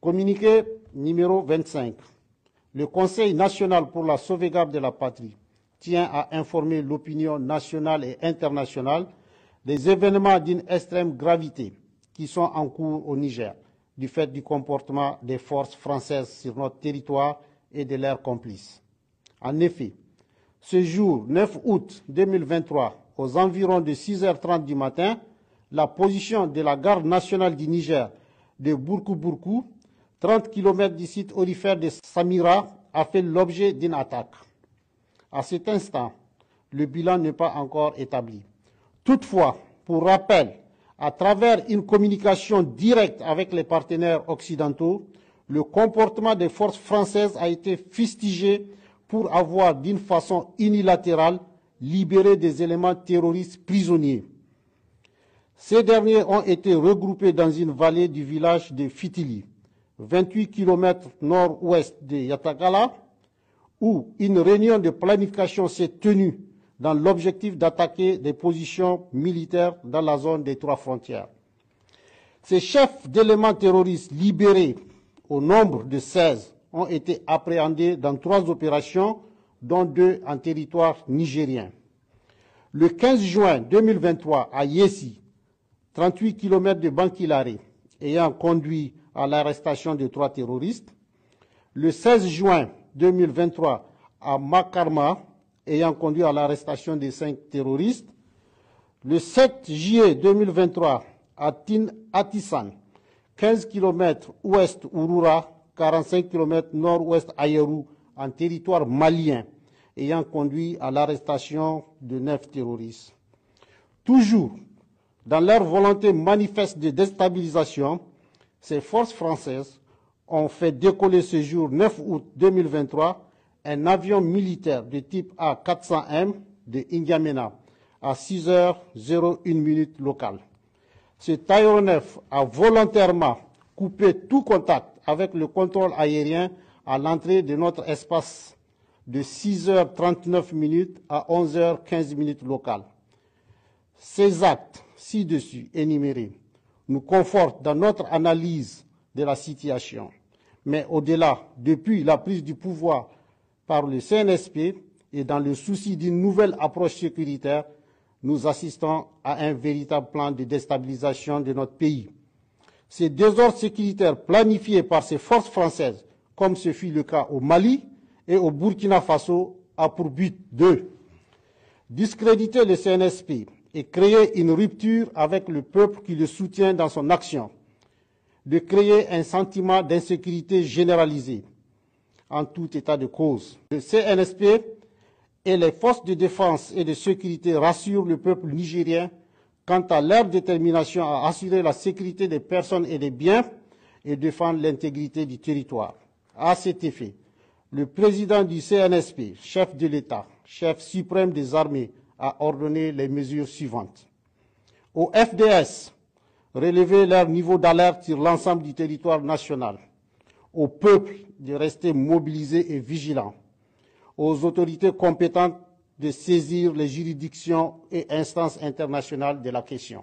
Communiqué numéro 25. Le Conseil national pour la sauvegarde de la patrie tient à informer l'opinion nationale et internationale des événements d'une extrême gravité qui sont en cours au Niger, du fait du comportement des forces françaises sur notre territoire et de leurs complices. En effet, ce jour 9 août 2023, aux environs de 6h30 du matin, la position de la garde nationale du Niger de Bourkou-Bourkou, 30 km du site aurifère de Samira, a fait l'objet d'une attaque. À cet instant, le bilan n'est pas encore établi. Toutefois, pour rappel, à travers une communication directe avec les partenaires occidentaux, le comportement des forces françaises a été fustigé pour avoir, d'une façon unilatérale, libéré des éléments terroristes prisonniers. Ces derniers ont été regroupés dans une vallée du village de Fitili, 28 km nord-ouest de Yatakala, où une réunion de planification s'est tenue dans l'objectif d'attaquer des positions militaires dans la zone des 3 frontières. Ces chefs d'éléments terroristes libérés, au nombre de 16, ont été appréhendés dans 3 opérations, dont 2 en territoire nigérien. Le 15 juin 2023, à Yessi, 38 km de Bankilare, ayant conduit à l'arrestation de 3 terroristes. Le 16 juin 2023, à Makarma, ayant conduit à l'arrestation de 5 terroristes. Le 7 juillet 2023, à Atissan, 15 km ouest Ouroura, 45 km nord-ouest Ayerou, en territoire malien, ayant conduit à l'arrestation de 9 terroristes. Toujours dans leur volonté manifeste de déstabilisation, ces forces françaises ont fait décoller ce jour 9 août 2023 un avion militaire de type A400M de N'Djamena à 6h01 locale. Cet aéronef a volontairement coupé tout contact avec le contrôle aérien à l'entrée de notre espace de 6h39 à 11h15 locale. Ces actes ci-dessus énumérés nous confortent dans notre analyse de la situation. Mais au-delà, depuis la prise du pouvoir par le CNSP et dans le souci d'une nouvelle approche sécuritaire, nous assistons à un véritable plan de déstabilisation de notre pays. Ces désordres sécuritaires planifiés par ces forces françaises, comme ce fut le cas au Mali et au Burkina Faso, a pour but de discréditer le CNSP et créer une rupture avec le peuple qui le soutient dans son action, de créer un sentiment d'insécurité généralisé. En tout état de cause, le CNSP et les forces de défense et de sécurité rassurent le peuple nigérien quant à leur détermination à assurer la sécurité des personnes et des biens et défendre l'intégrité du territoire. À cet effet, le président du CNSP, chef de l'État, chef suprême des armées, a ordonné les mesures suivantes. Au FDS, relever leur niveau d'alerte sur l'ensemble du territoire national. Au peuple de rester mobilisé et vigilant. Aux autorités compétentes de saisir les juridictions et instances internationales de la question.